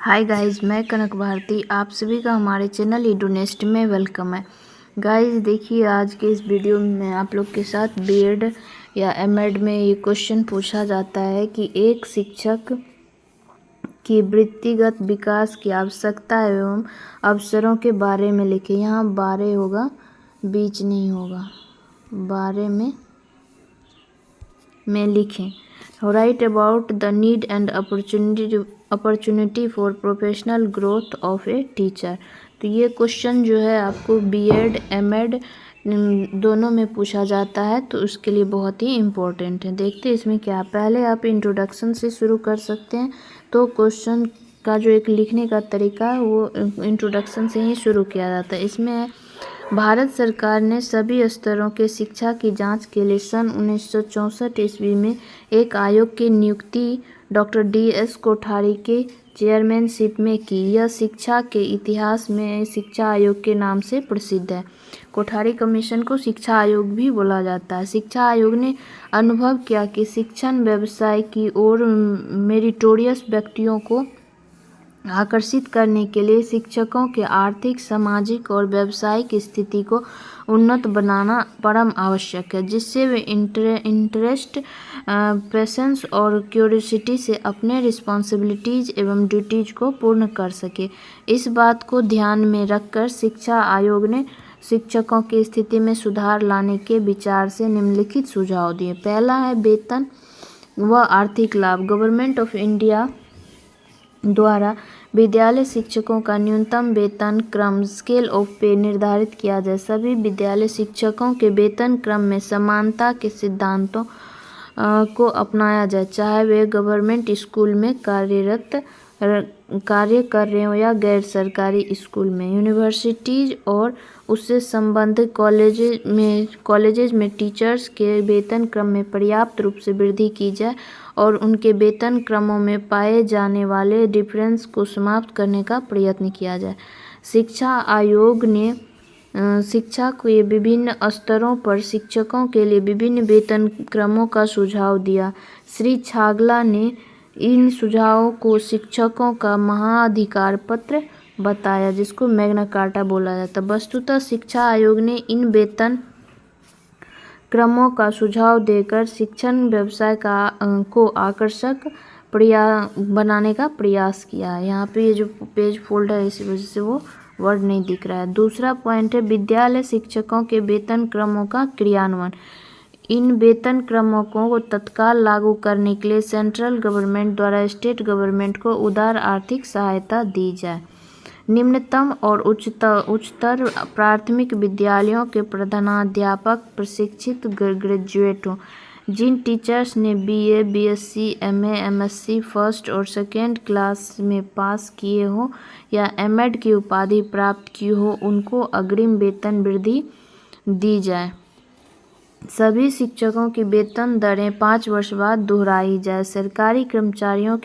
Hi guys, मैं कनक भारती। आप सभी का हमारे चैनल एडुनेस्ट में वेलकम है। गाइस देखिए, आज के इस वीडियो में आप लोग के साथ बीएड या एमएड में ये क्वेश्चन पूछा जाता है कि एक शिक्षक की वृत्तिगत विकास की आवश्यकता एवं अवसरों के बारे में लिखें। यहाँ बारे होगा, बीच नहीं होगा, बारे में लिखें। Right about the need and opportunity for professional growth of a teacher. तो ये क्वेश्चन जो है आपको बीएड एमएड दोनों में पूछा जाता है, तो उसके लिए बहुत ही इम्पोर्टेंट है। देखते हैं इसमें क्या। पहले आप इंट्रोडक्शन से शुरू कर सकते हैं। तो क्वेश्चन का जो एक लिखने का तरीका है वो इंट्रोडक्शन से ही शुरू किया जाता है। इसमें भारत सरकार ने सभी स्तरों के शिक्षा की जांच के लिए सन 1964 ईस्वी में एक आयोग की नियुक्ति डॉक्टर DS कोठारी के चेयरमैनशिप में की। यह शिक्षा के इतिहास में शिक्षा आयोग के नाम से प्रसिद्ध है। कोठारी कमीशन को शिक्षा आयोग भी बोला जाता है। शिक्षा आयोग ने अनुभव किया कि शिक्षण व्यवसाय की ओर मेरिटोरियस व्यक्तियों को आकर्षित करने के लिए शिक्षकों के आर्थिक, सामाजिक और व्यावसायिक स्थिति को उन्नत बनाना परम आवश्यक है, जिससे वे इंटरेस्ट, पैशंस और क्यूरियोसिटी से अपने रिस्पॉन्सिबिलिटीज़ एवं ड्यूटीज़ को पूर्ण कर सके। इस बात को ध्यान में रखकर शिक्षा आयोग ने शिक्षकों की स्थिति में सुधार लाने के विचार से निम्नलिखित सुझाव दिए। पहला है वेतन व आर्थिक लाभ। गवर्नमेंट ऑफ इंडिया द्वारा विद्यालय शिक्षकों का न्यूनतम वेतन क्रम स्केल ऑफ पे निर्धारित किया जाए। सभी विद्यालय शिक्षकों के वेतन क्रम में समानता के सिद्धांतों को अपनाया जाए, चाहे वे गवर्नमेंट स्कूल में कार्य कर रहे हो या गैर सरकारी स्कूल में। यूनिवर्सिटीज और उससे संबंधित कॉलेजेज में टीचर्स के वेतन क्रम में पर्याप्त रूप से वृद्धि की जाए और उनके वेतन क्रमों में पाए जाने वाले डिफरेंस को समाप्त करने का प्रयत्न किया जाए। शिक्षा आयोग ने शिक्षा के विभिन्न स्तरों पर शिक्षकों के लिए विभिन्न वेतन क्रमों का सुझाव दिया। श्री छागला ने इन सुझावों को शिक्षकों का महाधिकार पत्र बताया, जिसको मैग्ना कार्टा बोला जाता है। वस्तुतः शिक्षा आयोग ने इन वेतन क्रमों का सुझाव देकर शिक्षण व्यवसाय को आकर्षक बनाने का प्रयास किया है। यहाँ पे ये जो पेज फोल्ड है, इसी वजह से वो वर्ड नहीं दिख रहा है। दूसरा पॉइंट है विद्यालय शिक्षकों के वेतन क्रमों का क्रियान्वयन। इन वेतन क्रमों को तत्काल लागू करने के लिए सेंट्रल गवर्नमेंट द्वारा स्टेट गवर्नमेंट को उदार आर्थिक सहायता दी जाए। निम्नतम और उच्चतर प्राथमिक विद्यालयों के प्रधानाध्यापक प्रशिक्षित ग्रेजुएट हों। जिन टीचर्स ने BA, BSc, MA, MSc first और सेकेंड क्लास में पास किए हो या एमएड की उपाधि प्राप्त की हो, उनको अग्रिम वेतन वृद्धि दी जाए। सभी शिक्षकों की वेतन दरें 5 वर्ष बाद दोहराई जाए। सरकारी कर्मचारियों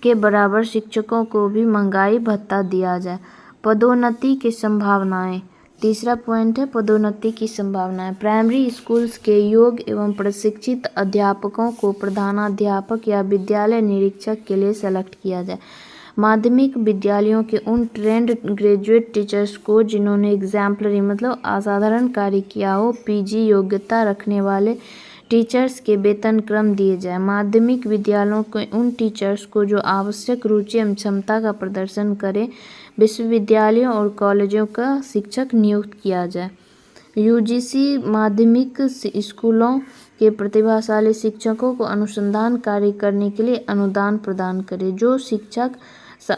के बराबर शिक्षकों को भी महंगाई भत्ता दिया जाए। पदोन्नति की संभावनाएं। तीसरा पॉइंट है पदोन्नति की संभावनाएं। प्राइमरी स्कूल्स के योग्य एवं प्रशिक्षित अध्यापकों को प्रधानाध्यापक या विद्यालय निरीक्षक के लिए सेलेक्ट किया जाए। माध्यमिक विद्यालयों के उन ट्रेंड ग्रेजुएट टीचर्स को जिन्होंने एग्जाम्पलरी मतलब असाधारण कार्य किया हो, PG योग्यता रखने वाले टीचर्स के वेतन क्रम दिए जाए। माध्यमिक विद्यालयों के उन टीचर्स को जो आवश्यक रुचि एवं क्षमता का प्रदर्शन करें, विश्वविद्यालयों और कॉलेजों का शिक्षक नियुक्त किया जाए। UGC माध्यमिक स्कूलों के प्रतिभाशाली शिक्षकों को अनुसंधान कार्य करने के लिए अनुदान प्रदान करे। जो शिक्षक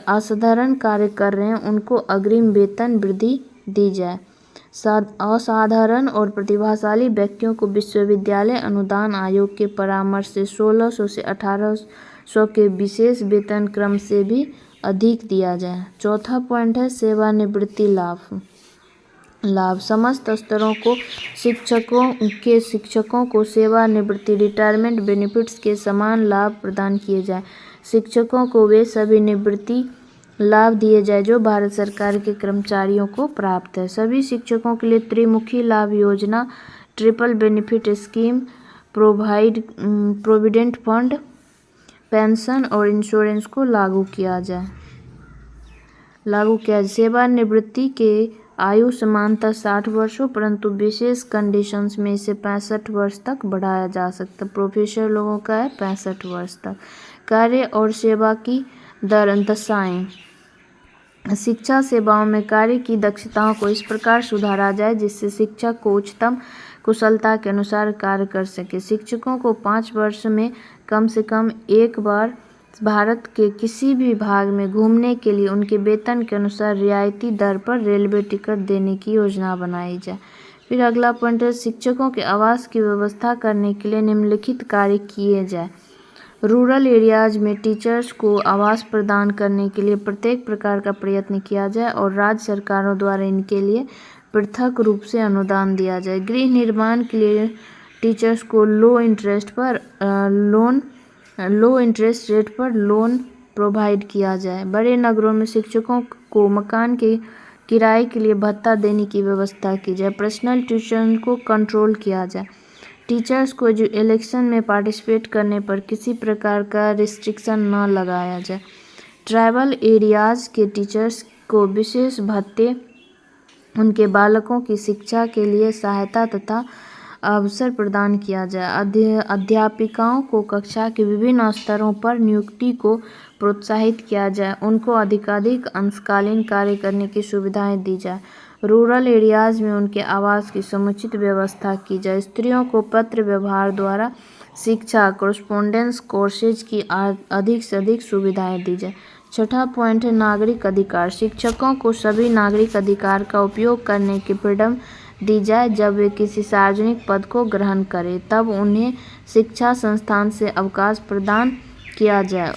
असाधारण कार्य कर रहे हैं उनको अग्रिम वेतन वृद्धि दी जाए। असाधारण और प्रतिभाशाली व्यक्तियों को विश्वविद्यालय अनुदान आयोग के परामर्श से 1600 से 1800 के विशेष वेतन क्रम से भी अधिक दिया जाए। चौथा पॉइंट है सेवानिवृत्ति लाभ। समस्त स्तरों को शिक्षकों को सेवानिवृत्ति रिटायरमेंट बेनिफिट्स के समान लाभ प्रदान किए जाए। शिक्षकों को वे सभी निवृत्ति लाभ दिए जाए जो भारत सरकार के कर्मचारियों को प्राप्त है। सभी शिक्षकों के लिए त्रिमुखी लाभ योजना, triple benefit scheme, provident fund, pension और इंश्योरेंस को लागू किया जाए। लागू किया। सेवानिवृत्ति के आयु सामान्यतः 60 वर्षों परंतु विशेष कंडीशंस में इसे 65 वर्ष तक बढ़ाया जा सकता है। प्रोफेसर लोगों का है 65 वर्ष तक। कार्य और सेवा की दशाएं। शिक्षा सेवाओं में कार्य की दक्षताओं को इस प्रकार सुधारा जाए जिससे शिक्षक को उच्चतम कुशलता के अनुसार कार्य कर सके। शिक्षकों को 5 वर्ष में कम से कम एक बार भारत के किसी भी भाग में घूमने के लिए उनके वेतन के अनुसार रियायती दर पर रेलवे टिकट देने की योजना बनाई जाए। फिर अगला पॉइंट है शिक्षकों के आवास की व्यवस्था करने के लिए निम्नलिखित कार्य किए जाए। रूरल एरियाज में टीचर्स को आवास प्रदान करने के लिए प्रत्येक प्रकार का प्रयत्न किया जाए और राज्य सरकारों द्वारा इनके लिए पृथक रूप से अनुदान दिया जाए। गृह निर्माण के लिए टीचर्स को लो इंटरेस्ट रेट पर लोन प्रोवाइड किया जाए। बड़े नगरों में शिक्षकों को मकान के किराए के लिए भत्ता देने की व्यवस्था की जाए। पर्सनल ट्यूशन को कंट्रोल किया जाए। टीचर्स को जो इलेक्शन में पार्टिसिपेट करने पर किसी प्रकार का रिस्ट्रिक्शन न लगाया जाए। ट्राइबल एरियाज़ के टीचर्स को विशेष भत्ते, उनके बालकों की शिक्षा के लिए सहायता तथा अवसर प्रदान किया जाए। अध्यापिकाओं को कक्षा के विभिन्न स्तरों पर नियुक्ति को प्रोत्साहित किया जाए। उनको अधिकाधिक अंशकालीन कार्य करने की सुविधाएं दी जाए। रूरल एरियाज़ में उनके आवास की समुचित व्यवस्था की जाए। स्त्रियों को पत्र व्यवहार द्वारा शिक्षा, कोरेस्पोंडेंस कोर्सेज की अधिक से अधिक सुविधाएं दी जाए। छठा पॉइंट है नागरिक अधिकार। शिक्षकों को सभी नागरिक अधिकार का उपयोग करने की फ्रीडम दी जाए। जब वे किसी सार्वजनिक पद को ग्रहण करें तब उन्हें शिक्षा संस्थान से अवकाश प्रदान किया जाए।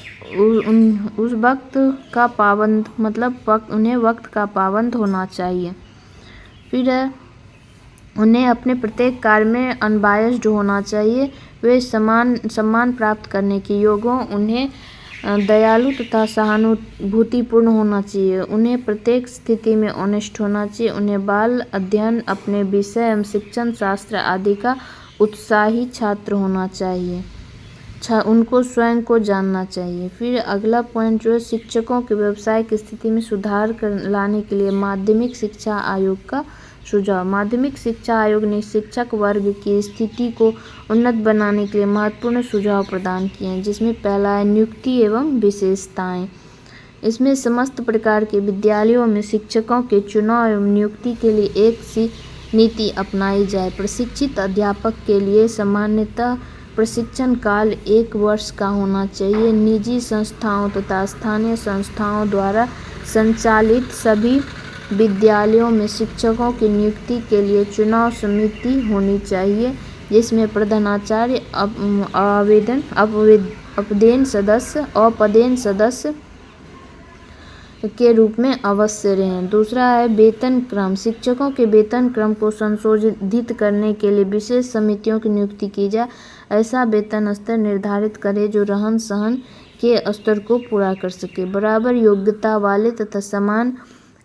उस वक्त का पाबंद उन्हें वक्त का पाबंद होना चाहिए। फिर उन्हें अपने प्रत्येक कार्य में अनबायस्ड होना चाहिए। वे सम्मान प्राप्त करने के योग्य हों। उन्हें दयालु तथा सहानुभूतिपूर्ण होना चाहिए। उन्हें प्रत्येक स्थिति में ऑनेस्ट होना चाहिए। उन्हें बाल अध्ययन, अपने विषय एवं शिक्षण शास्त्र आदि का उत्साही छात्र होना चाहिए। उनको स्वयं को जानना चाहिए। फिर अगला पॉइंट जो है शिक्षकों के व्यवसाय की स्थिति में सुधार लाने के लिए माध्यमिक शिक्षा आयोग का सुझाव। माध्यमिक शिक्षा आयोग ने शिक्षक वर्ग की स्थिति को उन्नत बनाने के लिए महत्वपूर्ण सुझाव प्रदान किए हैं, जिसमें पहला है नियुक्ति एवं विशेषताएं। इसमें समस्त प्रकार के विद्यालयों में शिक्षकों के चुनाव एवं नियुक्ति के लिए एक सी नीति अपनाई जाए। प्रशिक्षित अध्यापक के लिए सामान्यतः प्रशिक्षण काल 1 वर्ष का होना चाहिए। निजी संस्थाओं तथा स्थानीय संस्थाओं द्वारा संचालित सभी विद्यालयों में शिक्षकों की नियुक्ति के लिए चुनाव समिति होनी चाहिए, जिसमें प्रधानाचार्य अपदेन सदस्य के रूप में अवश्य रहें। दूसरा है वेतन क्रम। शिक्षकों के वेतन क्रम को संशोधित करने के लिए विशेष समितियों की नियुक्ति की जाए। ऐसा वेतन स्तर निर्धारित करे जो रहन सहन के स्तर को पूरा कर सके। बराबर योग्यता वाले तथा समान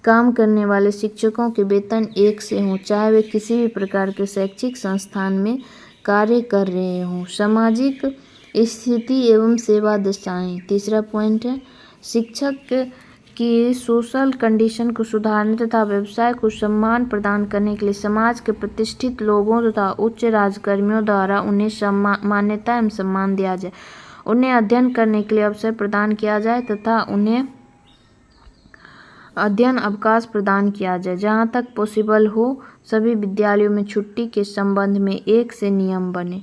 काम करने वाले शिक्षकों के वेतन एक से हों, चाहे वे किसी भी प्रकार के शैक्षिक संस्थान में कार्य कर रहे हों। सामाजिक स्थिति एवं सेवा दशाएं। तीसरा पॉइंट है शिक्षक की सोशल कंडीशन को सुधारने तथा व्यवसाय को सम्मान प्रदान करने के लिए समाज के प्रतिष्ठित लोगों तथा उच्च राजकर्मियों द्वारा उन्हें मान्यता एवं सम्मान दिया जाए। उन्हें अध्ययन करने के लिए अवसर प्रदान किया जाए तथा उन्हें अध्ययन अवकाश प्रदान किया जाए। जहाँ तक पॉसिबल हो सभी विद्यालयों में छुट्टी के संबंध में एक से नियम बने।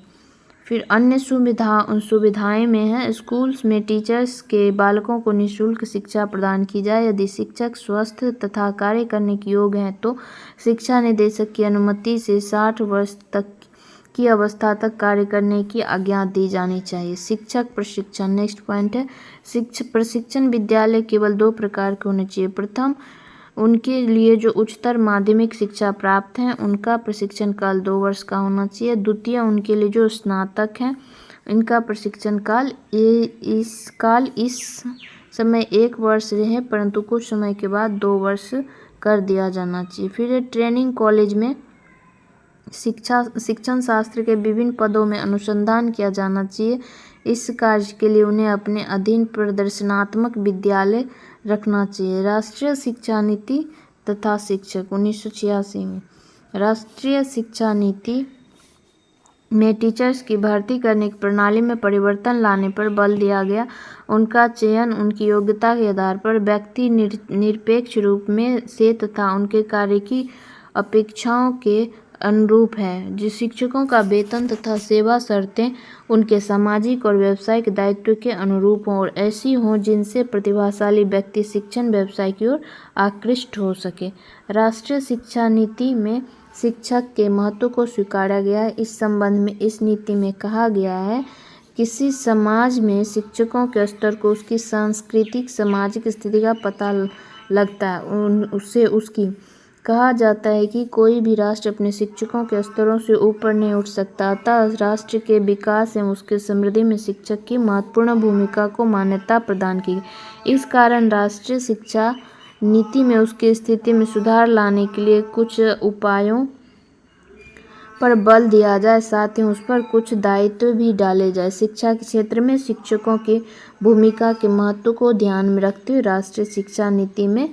फिर अन्य सुविधाएं में है स्कूल्स में टीचर्स के बालकों को निःशुल्क शिक्षा प्रदान की जाए। यदि शिक्षक स्वस्थ तथा कार्य करने के योग्य हैं तो शिक्षा निदेशक की अनुमति से 60 वर्ष तक की अवस्था तक कार्य करने की आज्ञा दी जानी चाहिए। शिक्षक प्रशिक्षण। नेक्स्ट पॉइंट है प्रशिक्षण विद्यालय केवल 2 प्रकार के होने चाहिए। प्रथम, उनके लिए जो उच्चतर माध्यमिक शिक्षा प्राप्त हैं उनका प्रशिक्षण काल 2 वर्ष का होना चाहिए। द्वितीय, उनके लिए जो स्नातक हैं इनका प्रशिक्षण काल इस समय 1 वर्ष रहे परंतु कुछ समय के बाद 2 वर्ष कर दिया जाना चाहिए। फिर ट्रेनिंग कॉलेज में शिक्षण शास्त्र के विभिन्न पदों में अनुसंधान किया जाना चाहिए। इस कार्य के लिए उन्हें अपने अधीन प्रदर्शनात्मक विद्यालय रखना चाहिए। राष्ट्रीय शिक्षा नीति तथा शिक्षक 1986 में राष्ट्रीय शिक्षा नीति में टीचर्स की भर्ती करने की प्रणाली में परिवर्तन लाने पर बल दिया गया। उनका चयन उनकी योग्यता के आधार पर व्यक्ति निरपेक्ष रूप में से तथा उनके कार्य की अपेक्षाओं के अनुरूप है। जो शिक्षकों का वेतन तथा सेवा शर्तें उनके सामाजिक और व्यावसायिक दायित्व के अनुरूप हों और ऐसी हों जिनसे प्रतिभाशाली व्यक्ति शिक्षण व्यवसाय की ओर आकृष्ट हो सके। राष्ट्रीय शिक्षा नीति में शिक्षक के महत्व को स्वीकारा गया है। इस संबंध में इस नीति में कहा गया है, किसी समाज में शिक्षकों के स्तर को उसकी सांस्कृतिक सामाजिक स्थिति का पता लगता है। उससे उसकी कहा जाता है कि कोई भी राष्ट्र अपने शिक्षकों के स्तरों से ऊपर नहीं उठ सकता। अतः राष्ट्र के विकास एवं उसके समृद्धि में शिक्षक की महत्वपूर्ण भूमिका को मान्यता प्रदान की। इस कारण राष्ट्रीय शिक्षा नीति में उसकी स्थिति में सुधार लाने के लिए कुछ उपायों पर बल दिया जाए, साथ ही उस पर कुछ दायित्व भी डाले जाए। शिक्षा के क्षेत्र में शिक्षकों की भूमिका के महत्व को ध्यान में रखते हुए राष्ट्रीय शिक्षा नीति में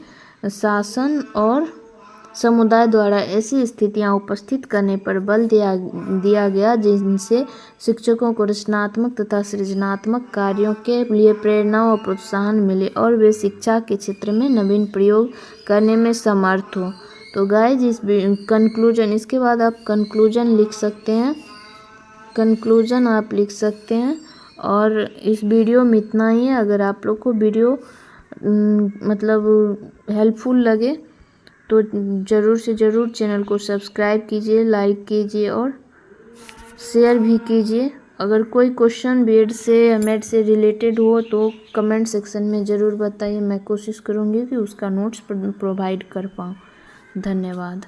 शासन और समुदाय द्वारा ऐसी स्थितियां उपस्थित करने पर बल दिया गया जिनसे शिक्षकों को रचनात्मक तथा सृजनात्मक कार्यों के लिए प्रेरणा और प्रोत्साहन मिले और वे शिक्षा के क्षेत्र में नवीन प्रयोग करने में समर्थ हो। तो गाइज इस कंक्लूजन, इसके बाद आप कंक्लूजन लिख सकते हैं, कंक्लूजन आप लिख सकते हैं। और इस वीडियो में इतना ही है। अगर आप लोग को वीडियो मतलब हेल्पफुल लगे तो ज़रूर से ज़रूर चैनल को सब्सक्राइब कीजिए, लाइक कीजिए और शेयर भी कीजिए। अगर कोई क्वेश्चन बीएड से या मेड से रिलेटेड हो तो कमेंट सेक्शन में ज़रूर बताइए। मैं कोशिश करूँगी कि उसका नोट्स प्रोवाइड कर पाऊँ। धन्यवाद।